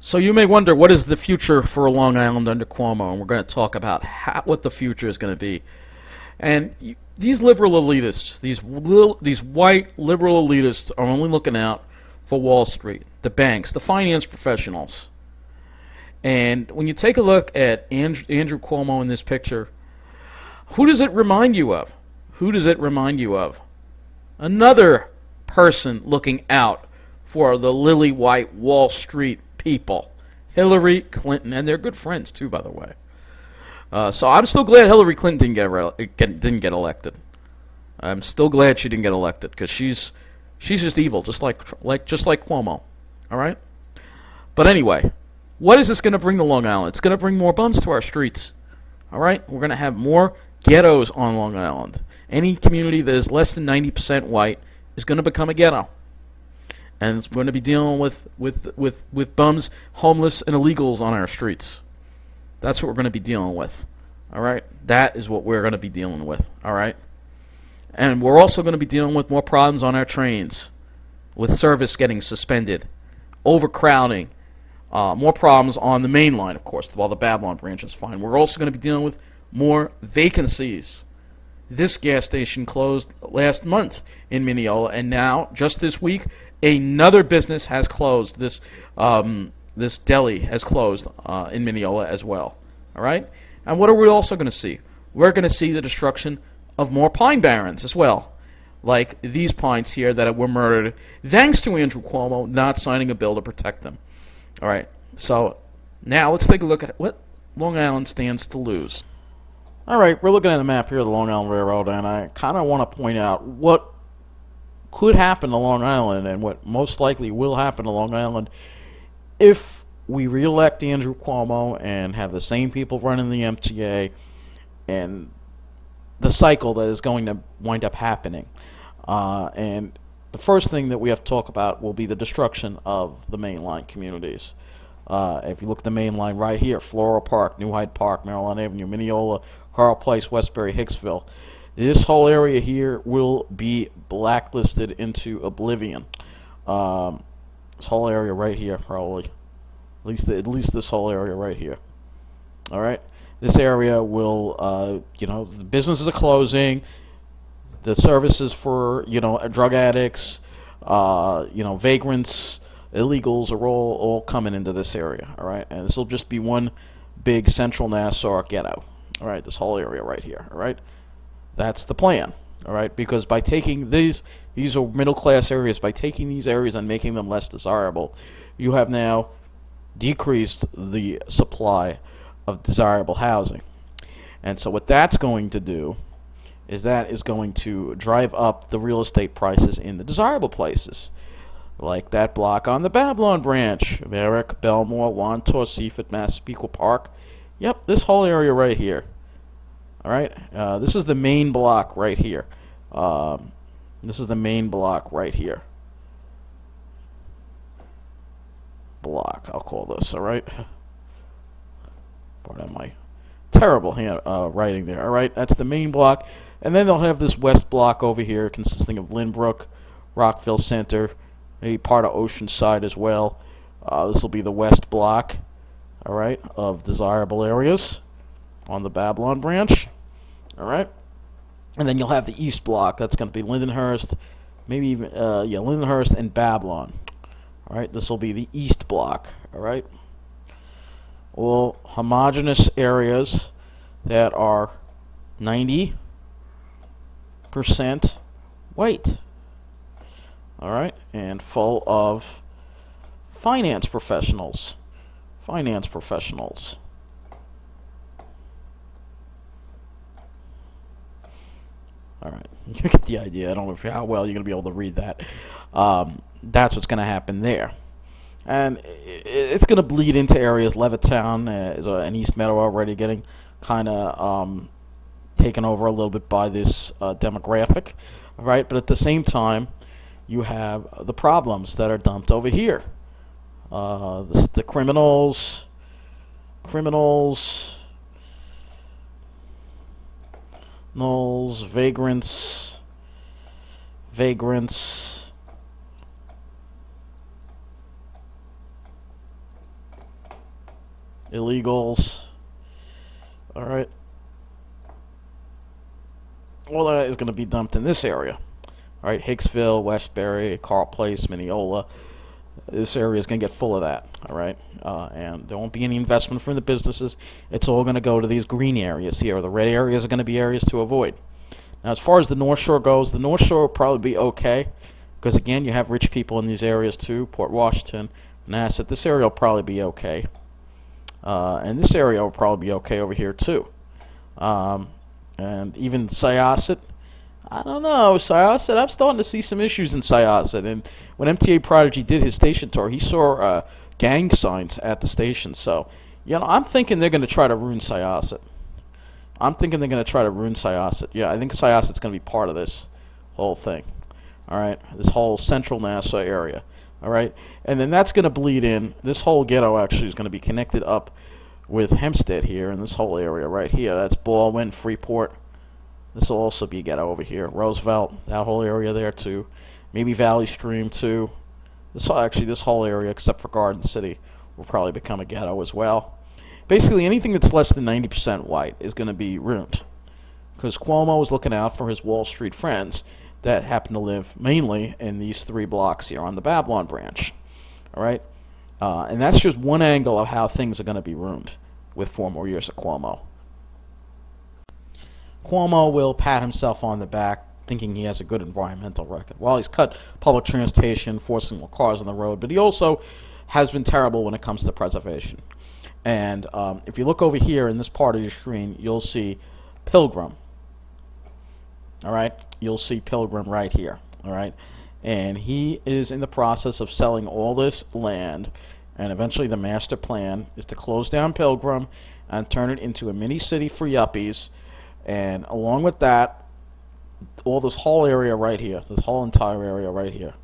So you may wonder, what is the future for Long Island under Cuomo? And we're going to talk about what the future is going to be. And these liberal elitists, these white liberal elitists, are only looking out for Wall Street, the banks, the finance professionals. And when you take a look at Andrew Cuomo in this picture, who does it remind you of? Who does it remind you of? Another person looking out for the lily white Wall Street people, Hillary Clinton, and they're good friends too, by the way. So I'm still glad Hillary Clinton didn't get elected. I'm still glad she didn't get elected because she's just evil, just like Cuomo. All right. But anyway, what is this going to bring to Long Island? It's going to bring more bums to our streets. All right. We're going to have more ghettos on Long Island. Any community that is less than 90% white is going to become a ghetto. And we're going to be dealing with bums, homeless, and illegals on our streets. That's what we're going to be dealing with. All right? That is what we're going to be dealing with. All right? And we're also going to be dealing with more problems on our trains, with service getting suspended, overcrowding, more problems on the main line, of course, while the Babylon branch is fine. We're also going to be dealing with more vacancies. This gas station closed last month in Mineola, and now, just this week, another business has closed. This deli has closed in Mineola as well. All right? And what are we also going to see? We're going to see the destruction of more Pine Barrens as well, like these pines here that were murdered thanks to Andrew Cuomo not signing a bill to protect them. All right? So now let's take a look at what Long Island stands to lose. All right, we're looking at a map here of the Long Island Railroad, and I kind of want to point out what could happen to Long Island and what most likely will happen to Long Island if we reelect Andrew Cuomo and have the same people running the MTA and the cycle that is going to wind up happening. And the first thing that we have to talk about will be the destruction of the mainline communities. If you look at the main line right here, Floral Park, New Hyde Park, Maryland Avenue, Mineola, Carl Place, Westbury, Hicksville, this whole area here will be blacklisted into oblivion. This whole area right here, probably. At least this whole area right here. All right? This area will, the businesses are closing. The services for, drug addicts, vagrants, illegals are all coming into this area. All right? And this will just be one big central Nassau ghetto. All right? This whole area right here. All right? That's the plan, all right? Because by taking these are middle-class areas. By taking these areas and making them less desirable, you have now decreased the supply of desirable housing. And so what that's going to do is that is going to drive up the real estate prices in the desirable places, like that block on the Babylon branch, Merrick, Belmore, Wantor, Seaford, Massapequa Park. Yep, this whole area right here. All right, this is the main block right here. This is the main block right here. Block, I'll call this. All right. Pardon my terrible hand writing there. All right, that's the main block, and then they'll have this west block over here, consisting of Lynbrook, Rockville Center, maybe part of Oceanside as well. This will be the west block. All right, of desirable areas on the Babylon branch. All right, and then you'll have the east block. That's going to be Lindenhurst, maybe even Lindenhurst and Babylon. All right, this will be the east block. All right, all homogeneous areas that are 90% white. All right, and full of finance professionals. Finance professionals. All right, you get the idea. I don't know how well you're going to be able to read that. That's what's going to happen there. And it's going to bleed into areas. Levittown and East Meadow already getting kind of taken over a little bit by this demographic. All right, but at the same time, you have the problems that are dumped over here. The criminals, nulls, vagrants, illegals. All right. All that is going to be dumped in this area. All right, Hicksville, Westbury, Carl Place, Mineola. This area is going to get full of that. All right, and there won't be any investment from the businesses. It's all going to go to these green areas here. The red areas are going to be areas to avoid. Now, as far as the North Shore goes, the North Shore will probably be okay because, again, you have rich people in these areas too. Port Washington, Manassas. This area will probably be okay. And this area will probably be okay over here too. And even Syosset, I don't know, Syosset, I'm starting to see some issues in Syosset. And when MTA Prodigy did his station tour, he saw gang signs at the station. So, I'm thinking they're going to try to ruin Syosset. I'm thinking they're going to try to ruin Syosset. Yeah, I think Syosset's going to be part of this whole thing. All right, this whole central Nassau area. All right, and then that's going to bleed in. This whole ghetto actually is going to be connected up with Hempstead here in this whole area right here. That's Baldwin, Freeport. This will also be ghetto over here. Roosevelt, that whole area there too. Maybe Valley Stream too. This whole area except for Garden City will probably become a ghetto as well. Basically, anything that's less than 90% white is going to be ruined because Cuomo is looking out for his Wall Street friends that happen to live mainly in these 3 blocks here on the Babylon branch. All right. And that's just one angle of how things are going to be ruined with 4 more years of Cuomo. Cuomo will pat himself on the back thinking he has a good environmental record. Well, he's cut public transportation, forcing more cars on the road, but he also has been terrible when it comes to preservation. And if you look over here in this part of your screen, you'll see Pilgrim. All right? You'll see Pilgrim right here. All right? And he is in the process of selling all this land, and eventually the master plan is to close down Pilgrim and turn it into a mini city for yuppies. And along with that, all this whole area right here, this whole entire area right here,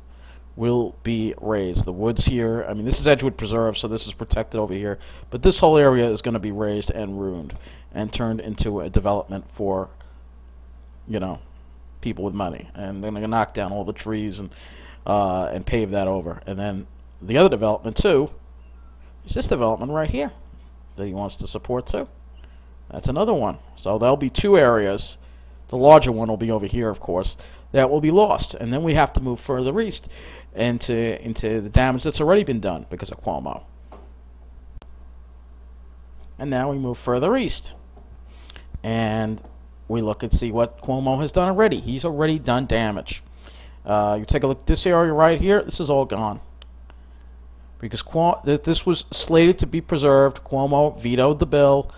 will be raised. The woods here, I mean, this is Edgewood Preserve, so this is protected over here, but this whole area is going to be raised and ruined and turned into a development for, people with money, and they're going to knock down all the trees and pave that over. And then the other development too is this development right here that he wants to support too. That's another one. So there'll be 2 areas. The larger one will be over here, of course, that will be lost, and then we have to move further east into the damage that's already been done because of Cuomo. And now we move further east, and we look and see what Cuomo has done already. He's already done damage. You take a look at this area right here. This is all gone because this was slated to be preserved. Cuomo vetoed the bill,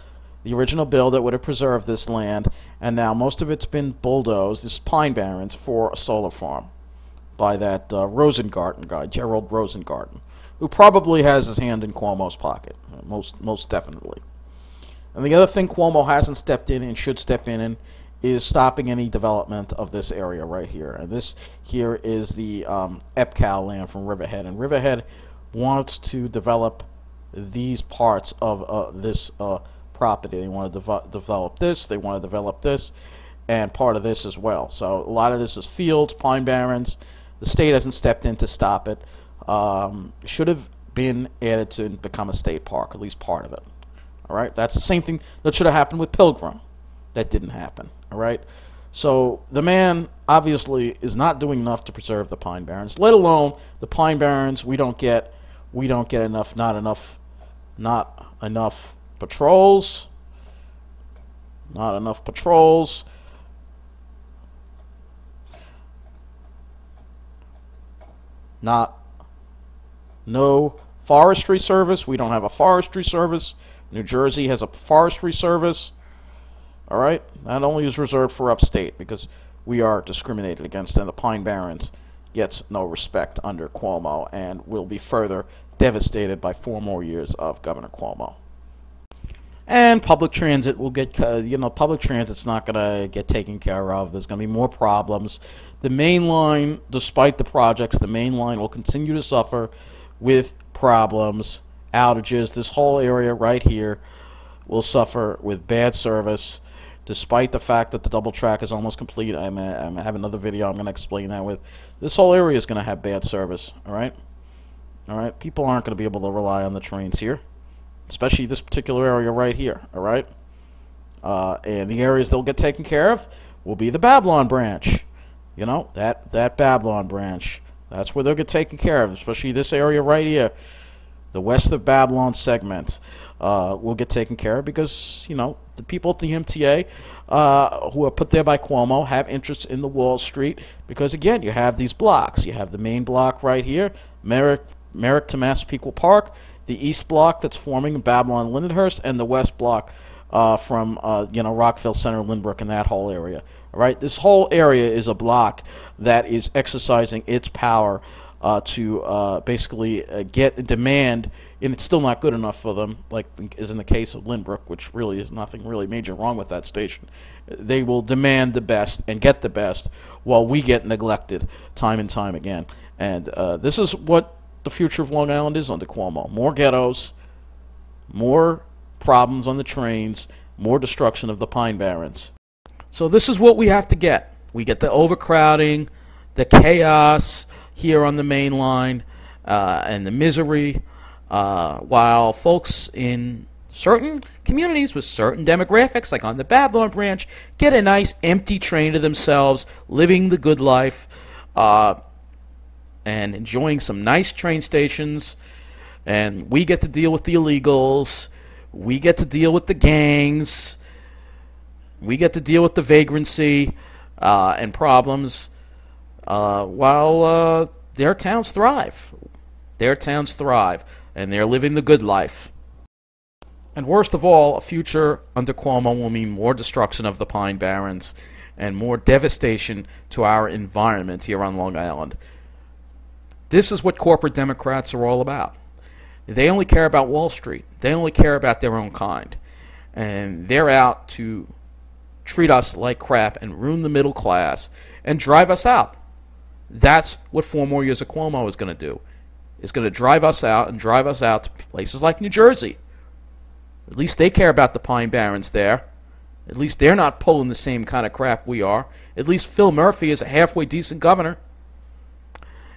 the original bill that would have preserved this land, and now most of it's been bulldozed. This is Pine Barrens for a solar farm by that Rosengarten guy, Gerald Rosengarten, who probably has his hand in Cuomo's pocket, most definitely. And the other thing Cuomo hasn't stepped in and should step in is stopping any development of this area right here. And this here is the EPCAL land from Riverhead, and Riverhead wants to develop these parts of this property. They want to develop this, they want to develop this, and part of this as well. So a lot of this is fields, Pine Barrens. The state hasn't stepped in to stop it. Should have been added to become a state park, at least part of it. All right, that's the same thing that should have happened with Pilgrim. That didn't happen. All right, so the man obviously is not doing enough to preserve the Pine Barrens. Let alone the Pine Barrens, we don't get enough, not enough patrols, not enough patrols. No forestry service. We don't have a forestry service. New Jersey has a forestry service. All right, that only is reserved for upstate because we are discriminated against, and the Pine Barrens gets no respect under Cuomo and will be further devastated by 4 more years of Governor Cuomo. And public transit will get, public transit's not going to get taken care of. There's going to be more problems. The main line, despite the projects, the main line will continue to suffer with problems, outages. This whole area right here will suffer with bad service, despite the fact that the double track is almost complete. I have another video I'm going to explain that with. This whole area is going to have bad service, all right? All right, people aren't going to be able to rely on the trains here. especially this particular area right here, all right? And the areas that will get taken care of will be the Babylon branch. You know, that Babylon branch. That's where they'll get taken care of, especially this area right here. The west of Babylon segment will get taken care of because, you know, the people at the MTA who are put there by Cuomo have interests in the Wall Street because, again, you have these blocks. You have the main block right here, Merrick to Massapequa Park, the east block that's forming Babylon Lindenhurst, and the west block from Rockville Center, Lynbrook, and that whole area. All right, this whole area is a block that is exercising its power to basically get demand, and it's still not good enough for them, like is in the case of Lynbrook, which really is nothing really major wrong with that station. They will demand the best and get the best while we get neglected time and time again. And this is what the future of Long Island is under Cuomo. More ghettos, more problems on the trains, more destruction of the Pine Barrens. So this is what we have to get. We get the overcrowding, the chaos here on the main line, and the misery, while folks in certain communities with certain demographics, like on the Babylon branch, get a nice empty train to themselves, living the good life, and enjoying some nice train stations. And we get to deal with the illegals. We get to deal with the gangs. We get to deal with the vagrancy and problems while their towns thrive. Their towns thrive, and they're living the good life. And worst of all, a future under Cuomo will mean more destruction of the Pine Barrens and more devastation to our environment here on Long Island. This is what corporate Democrats are all about. They only care about Wall Street. They only care about their own kind. And they're out to treat us like crap and ruin the middle class and drive us out. That's what 4 more years of Cuomo is going to do. It's going to drive us out and drive us out to places like New Jersey. At least they care about the Pine Barrens there. At least they're not pulling the same kind of crap we are. At least Phil Murphy is a halfway decent governor.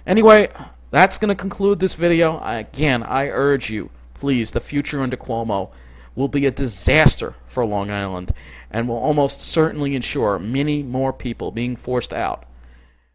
Anyway, that's going to conclude this video. Again, I urge you, please, the future under Cuomo will be a disaster for Long Island and will almost certainly ensure many more people being forced out.